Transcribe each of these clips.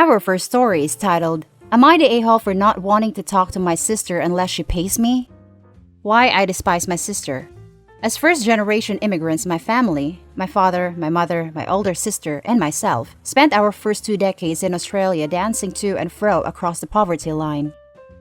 Our first story is titled, Am I the a-hole for not wanting to talk to my sister unless she pays me? Why I despise my sister. As first-generation immigrants, my family, my father, my mother, my older sister, and myself, spent our first 2 decades in Australia dancing to and fro across the poverty line.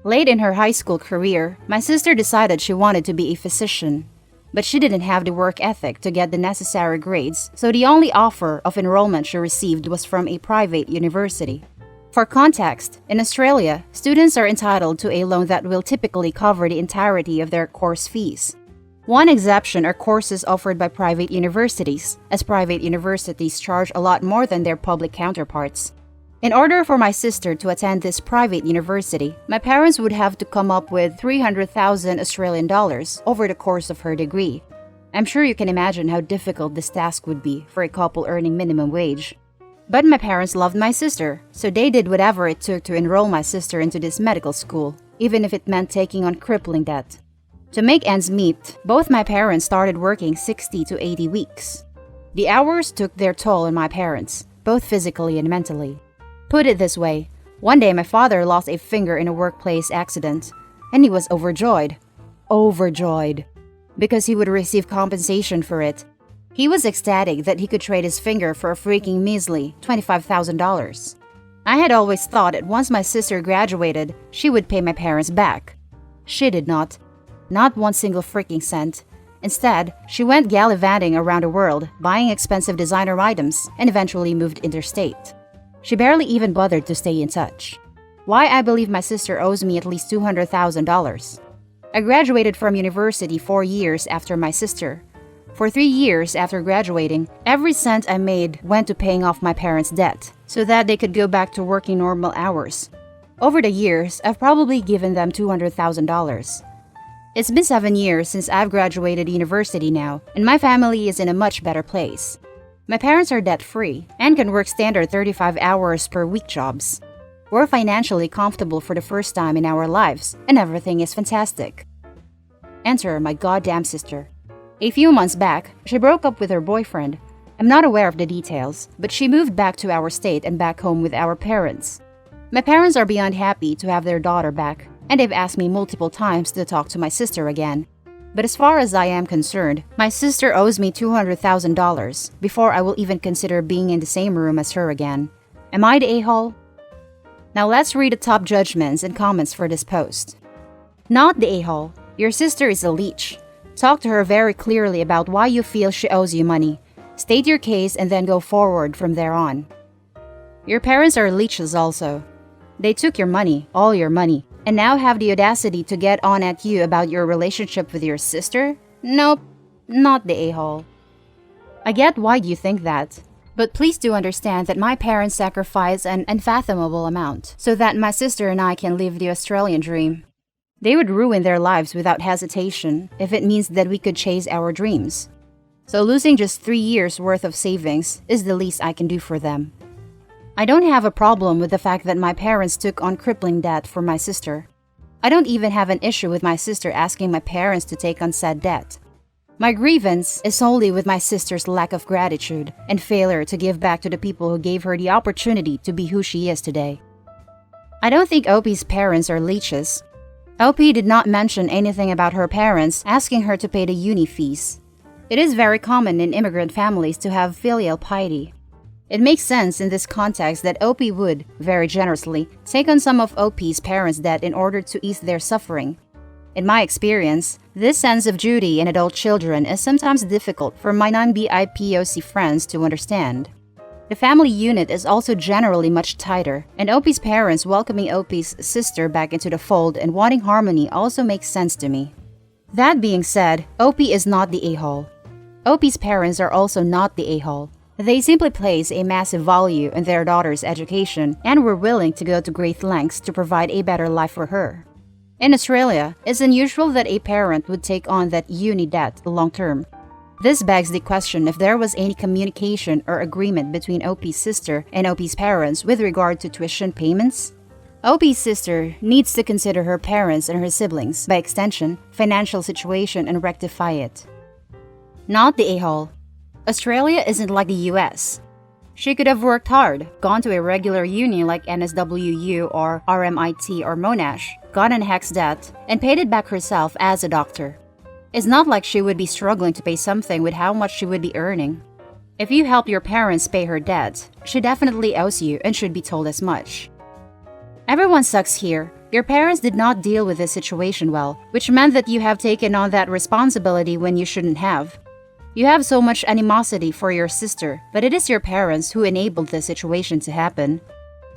Late in her high school career, my sister decided she wanted to be a physician. But she didn't have the work ethic to get the necessary grades, so the only offer of enrollment she received was from a private university. For context, in Australia, students are entitled to a loan that will typically cover the entirety of their course fees. One exception are courses offered by private universities, as private universities charge a lot more than their public counterparts. In order for my sister to attend this private university, my parents would have to come up with 300,000 Australian dollars over the course of her degree. I'm sure you can imagine how difficult this task would be for a couple earning minimum wage. But my parents loved my sister, so they did whatever it took to enroll my sister into this medical school, even if it meant taking on crippling debt. To make ends meet, both my parents started working 60 to 80 weeks. The hours took their toll on my parents, both physically and mentally. Put it this way, one day my father lost a finger in a workplace accident, and he was overjoyed, because he would receive compensation for it. He was ecstatic that he could trade his finger for a freaking measly $25,000. I had always thought that once my sister graduated, she would pay my parents back. She did not. Not one single freaking cent. Instead, she went gallivanting around the world, buying expensive designer items, and eventually moved interstate. She barely even bothered to stay in touch. Why I believe my sister owes me at least $200,000. I graduated from university 4 years after my sister. For 3 years after graduating, every cent I made went to paying off my parents' debt, so that they could go back to working normal hours. Over the years, I've probably given them $200,000. It's been 7 years since I've graduated university now, and my family is in a much better place. My parents are debt-free and can work standard 35 hours per week jobs. We're financially comfortable for the first time in our lives, and everything is fantastic. Enter my goddamn sister. A few months back, she broke up with her boyfriend. I'm not aware of the details, but she moved back to our state and back home with our parents. My parents are beyond happy to have their daughter back, and they've asked me multiple times to talk to my sister again. But as far as I am concerned, my sister owes me $200,000 before I will even consider being in the same room as her again. Am I the a-hole? Now let's read the top judgments and comments for this post. Not the a-hole. Your sister is a leech. Talk to her very clearly about why you feel she owes you money. State your case and then go forward from there on. Your parents are leeches also. They took your money, all your money, and now have the audacity to get on at you about your relationship with your sister? Nope, not the a-hole. I get why you think that, but please do understand that my parents sacrificed an unfathomable amount so that my sister and I can live the Australian dream. They would ruin their lives without hesitation if it means that we could chase our dreams. So losing just 3 years worth of savings is the least I can do for them. I don't have a problem with the fact that my parents took on crippling debt for my sister. I don't even have an issue with my sister asking my parents to take on said debt. My grievance is solely with my sister's lack of gratitude and failure to give back to the people who gave her the opportunity to be who she is today. I don't think Opie's parents are leeches. Opie did not mention anything about her parents asking her to pay the uni fees. It is very common in immigrant families to have filial piety. It makes sense in this context that Opie would, very generously, take on some of Opie's parents' debt in order to ease their suffering. In my experience, this sense of duty in adult children is sometimes difficult for my non-BIPOC friends to understand. The family unit is also generally much tighter, and Opie's parents welcoming Opie's sister back into the fold and wanting harmony also makes sense to me. That being said, Opie is not the a-hole. Opie's parents are also not the a-hole. They simply place a massive value in their daughter's education and were willing to go to great lengths to provide a better life for her. In Australia, it's unusual that a parent would take on that uni debt long term. This begs the question if there was any communication or agreement between Opie's sister and Opie's parents with regard to tuition payments. Opie's sister needs to consider her parents and her siblings, by extension, financial situation and rectify it. Not the a-hole. Australia isn't like the US. She could have worked hard, gone to a regular uni like NSWU or RMIT or Monash, gotten HECS debt, and paid it back herself as a doctor. It's not like she would be struggling to pay something with how much she would be earning. If you help your parents pay her debt, she definitely owes you and should be told as much. Everyone sucks here. Your parents did not deal with this situation well, which meant that you have taken on that responsibility when you shouldn't have. You have so much animosity for your sister, but it is your parents who enabled this situation to happen.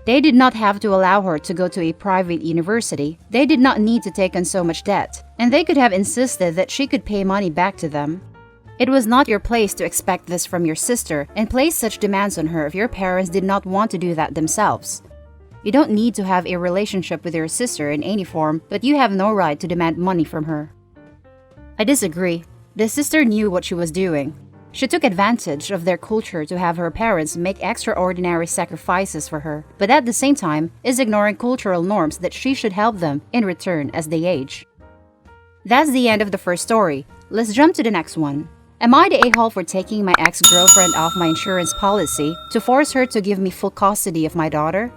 They did not have to allow her to go to a private university. They did not need to take on so much debt, and they could have insisted that she could pay money back to them. It was not your place to expect this from your sister and place such demands on her if your parents did not want to do that themselves. You don't need to have a relationship with your sister in any form, but you have no right to demand money from her. I disagree. The sister knew what she was doing. She took advantage of their culture to have her parents make extraordinary sacrifices for her, but at the same time is ignoring cultural norms that she should help them in return as they age. That's the end of the first story. Let's jump to the next one. Am I the a-hole for taking my ex-girlfriend off my insurance policy to force her to give me full custody of my daughter?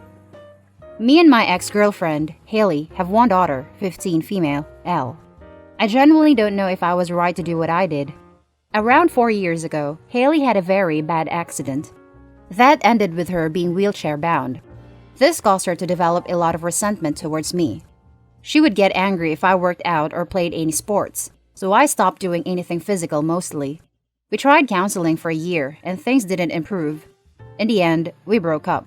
Me and my ex-girlfriend, Haley, have one daughter, 15 female, Elle. I genuinely don't know if I was right to do what I did. Around 4 years ago, Haley had a very bad accident. That ended with her being wheelchair-bound. This caused her to develop a lot of resentment towards me. She would get angry if I worked out or played any sports, so I stopped doing anything physical mostly. We tried counseling for a year, and things didn't improve. In the end, we broke up.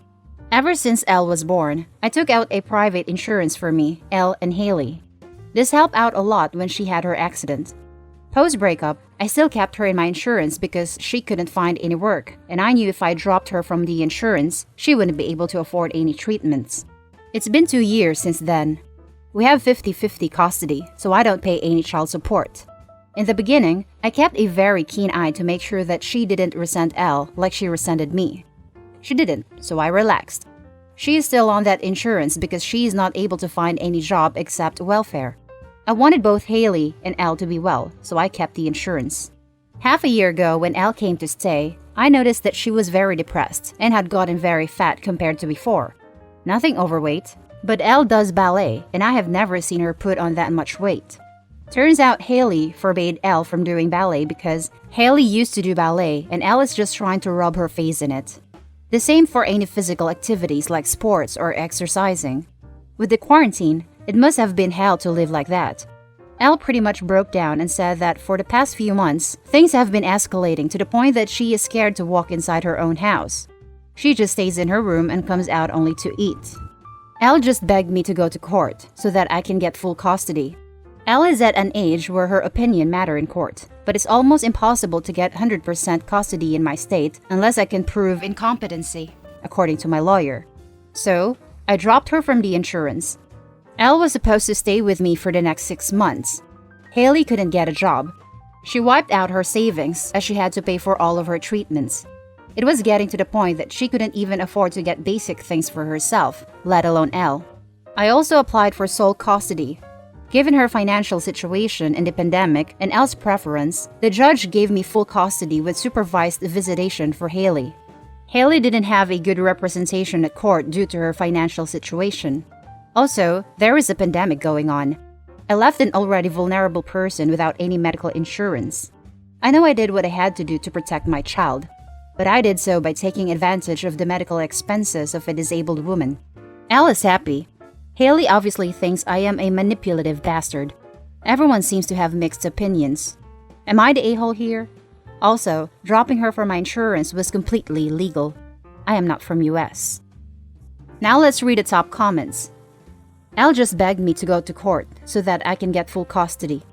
Ever since Elle was born, I took out a private insurance for me, Elle and Haley. This helped out a lot when she had her accident. Post-breakup, I still kept her in my insurance because she couldn't find any work, and I knew if I dropped her from the insurance, she wouldn't be able to afford any treatments. It's been 2 years since then. We have 50-50 custody, so I don't pay any child support. In the beginning, I kept a very keen eye to make sure that she didn't resent Elle like she resented me. She didn't, so I relaxed. She is still on that insurance because she is not able to find any job except welfare. I wanted both Haley and Elle to be well, so I kept the insurance. Half a year ago, when Elle came to stay, I noticed that she was very depressed and had gotten very fat compared to before. Nothing overweight, but Elle does ballet, and I have never seen her put on that much weight. Turns out Haley forbade Elle from doing ballet because Haley used to do ballet and Elle is just trying to rub her face in it. The same for any physical activities like sports or exercising. With the quarantine, it must have been hell to live like that. Elle pretty much broke down and said that for the past few months, things have been escalating to the point that she is scared to walk inside her own house. She just stays in her room and comes out only to eat. Elle just begged me to go to court so that I can get full custody. Elle is at an age where her opinion matters in court, but it's almost impossible to get 100% custody in my state unless I can prove incompetency, according to my lawyer. So, I dropped her from the insurance. Elle was supposed to stay with me for the next 6 months. Haley couldn't get a job. She wiped out her savings as she had to pay for all of her treatments. It was getting to the point that she couldn't even afford to get basic things for herself, let alone Elle. I also applied for sole custody. Given her financial situation in the pandemic and Elle's preference, the judge gave me full custody with supervised visitation for Haley. Haley didn't have a good representation at court due to her financial situation. Also, there is a pandemic going on. I left an already vulnerable person without any medical insurance. I know I did what I had to do to protect my child, but I did so by taking advantage of the medical expenses of a disabled woman. Elle is happy. Haley obviously thinks I am a manipulative bastard. Everyone seems to have mixed opinions. Am I the a-hole here? Also, dropping her from my insurance was completely legal. I am not from US. Now let's read the top comments. Elle just begged me to go to court so that I can get full custody.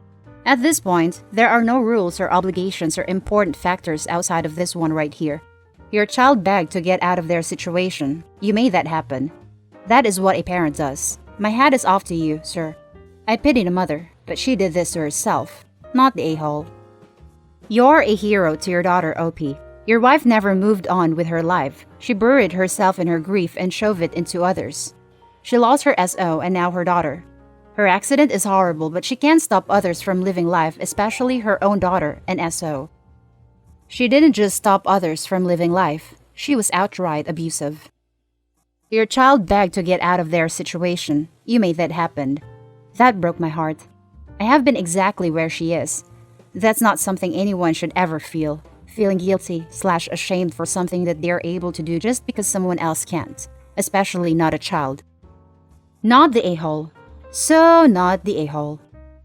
At this point, there are no rules or obligations or important factors outside of this one right here. Your child begged to get out of their situation. You made that happen. That is what a parent does. My hat is off to you, sir. I pity the mother, but she did this to herself, not the a-hole. You're a hero to your daughter, OP. Your wife never moved on with her life. She buried herself in her grief and shoved it into others. She lost her SO and now her daughter. Her accident is horrible, but she can't stop others from living life, especially her own daughter and SO. She didn't just stop others from living life. She was outright abusive. Your child begged to get out of their situation. You made that happen. That broke my heart. I have been exactly where she is. That's not something anyone should ever feel. Feeling guilty/ashamed for something that they're able to do just because someone else can't. Especially not a child. Not the a-hole. So not the a-hole.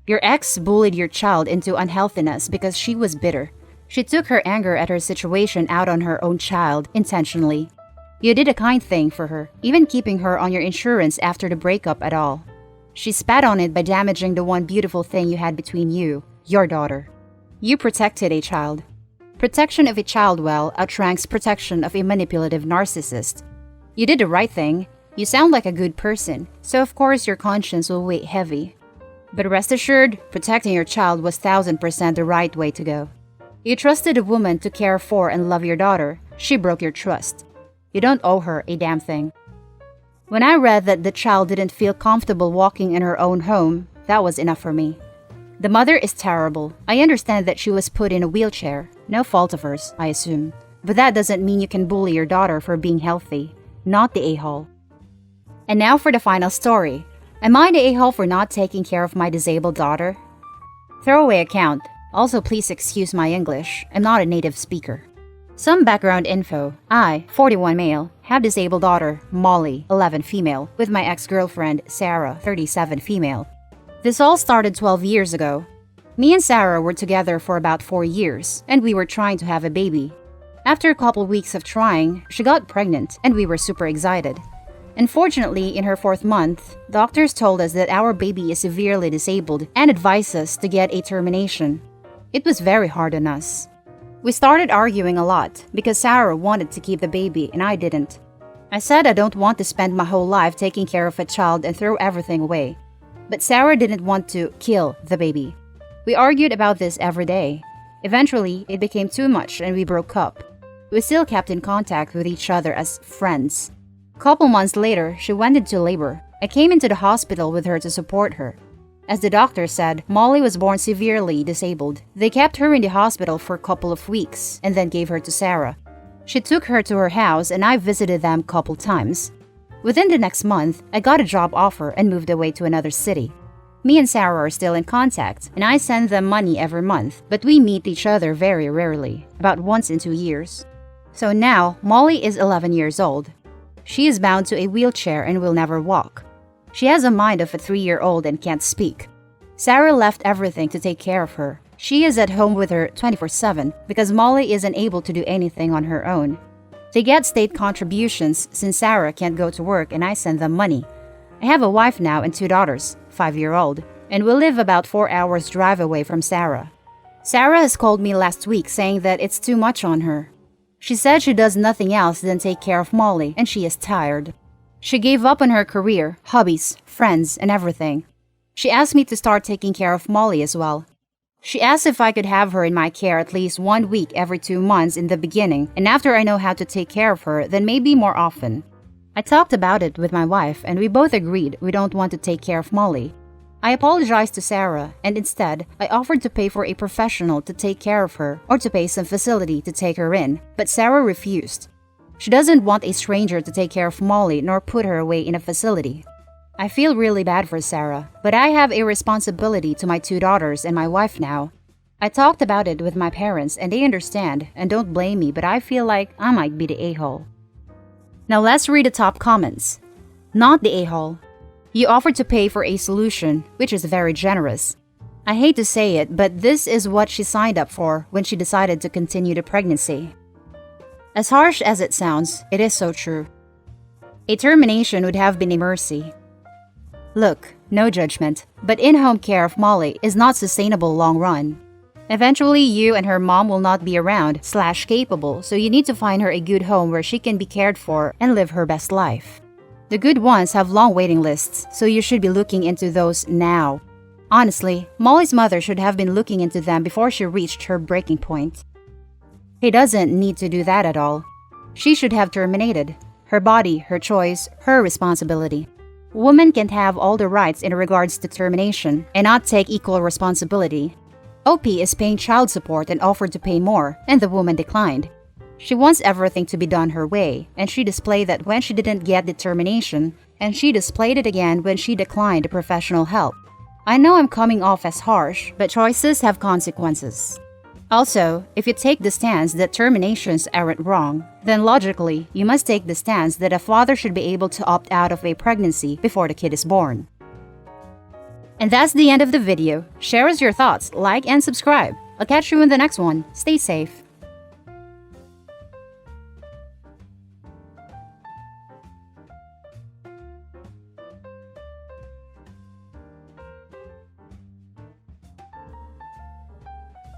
Your ex bullied your child into unhealthiness because she was bitter. She took her anger at her situation out on her own child intentionally. You did a kind thing for her, even keeping her on your insurance after the breakup at all. She spat on it by damaging the one beautiful thing you had between you, your daughter. You protected a child. Protection of a child outranks protection of a manipulative narcissist. You did the right thing. You sound like a good person, so of course your conscience will weigh heavy. But rest assured, protecting your child was 1000% the right way to go. You trusted a woman to care for and love your daughter. She broke your trust. You don't owe her a damn thing. When I read that the child didn't feel comfortable walking in her own home, that was enough for me. The mother is terrible. I understand that she was put in a wheelchair. No fault of hers, I assume. But that doesn't mean you can bully your daughter for being healthy. Not the a-hole. And now for the final story. Am I the a-hole for not taking care of my disabled daughter? Throwaway account. Also, please excuse my English. I'm not a native speaker. Some background info. I, 41 male, have disabled daughter, Molly, 11 female, with my ex-girlfriend, Sarah, 37 female. This all started 12 years ago. Me and Sarah were together for about 4 years, and we were trying to have a baby. After a couple weeks of trying, she got pregnant, and we were super excited. Unfortunately, in her 4th month, doctors told us that our baby is severely disabled and advised us to get a termination. It was very hard on us. We started arguing a lot because Sarah wanted to keep the baby and I didn't. I said I don't want to spend my whole life taking care of a child and throw everything away. But Sarah didn't want to kill the baby. We argued about this every day. Eventually, it became too much and we broke up. We still kept in contact with each other as friends. Couple months later, she went into labor. I came into the hospital with her to support her. As the doctor said, Molly was born severely disabled. They kept her in the hospital for a couple of weeks and then gave her to Sarah. She took her to her house and I visited them a couple times. Within the next month, I got a job offer and moved away to another city. Me and Sarah are still in contact and I send them money every month, but we meet each other very rarely, about once in 2 years. So now, Molly is 11 years old. She is bound to a wheelchair and will never walk. She has a mind of a 3-year-old and can't speak. Sarah left everything to take care of her. She is at home with her 24/7 because Molly isn't able to do anything on her own. They get state contributions since Sarah can't go to work and I send them money. I have a wife now and 2 daughters, 5-year-old, and we live about 4 hours drive away from Sarah. Sarah has called me last week saying that it's too much on her. She said she does nothing else than take care of Molly and she is tired. She gave up on her career, hobbies, friends, and everything. She asked me to start taking care of Molly as well. She asked if I could have her in my care at least 1 week every 2 months in the beginning, and after I know how to take care of her, then maybe more often. I talked about it with my wife, and we both agreed we don't want to take care of Molly. I apologized to Sarah, and instead, I offered to pay for a professional to take care of her or to pay some facility to take her in, but Sarah refused. She doesn't want a stranger to take care of Molly nor put her away in a facility. I feel really bad for Sarah, but I have a responsibility to my 2 daughters and my wife now. I talked about it with my parents and they understand and don't blame me, but I feel like I might be the a-hole. Now let's read the top comments. Not the a-hole. You offered to pay for a solution, which is very generous. I hate to say it, but this is what she signed up for when she decided to continue the pregnancy. As harsh as it sounds, it is so true. A termination would have been a mercy. Look, no judgment, but in-home care of Molly is not sustainable long run. Eventually, you and her mom will not be around/capable, so you need to find her a good home where she can be cared for and live her best life. The good ones have long waiting lists, so you should be looking into those now. Honestly, Molly's mother should have been looking into them before she reached her breaking point. He doesn't need to do that at all. She should have terminated. Her body, her choice, her responsibility. Women can't have all the rights in regards to termination and not take equal responsibility. OP is paying child support and offered to pay more, and the woman declined. She wants everything to be done her way, and she displayed that when she didn't get determination, and she displayed it again when she declined professional help. I know I'm coming off as harsh, but choices have consequences. Also, if you take the stance that terminations aren't wrong, then logically, you must take the stance that a father should be able to opt out of a pregnancy before the kid is born. And that's the end of the video. Share us your thoughts, like and subscribe. I'll catch you in the next one. Stay safe.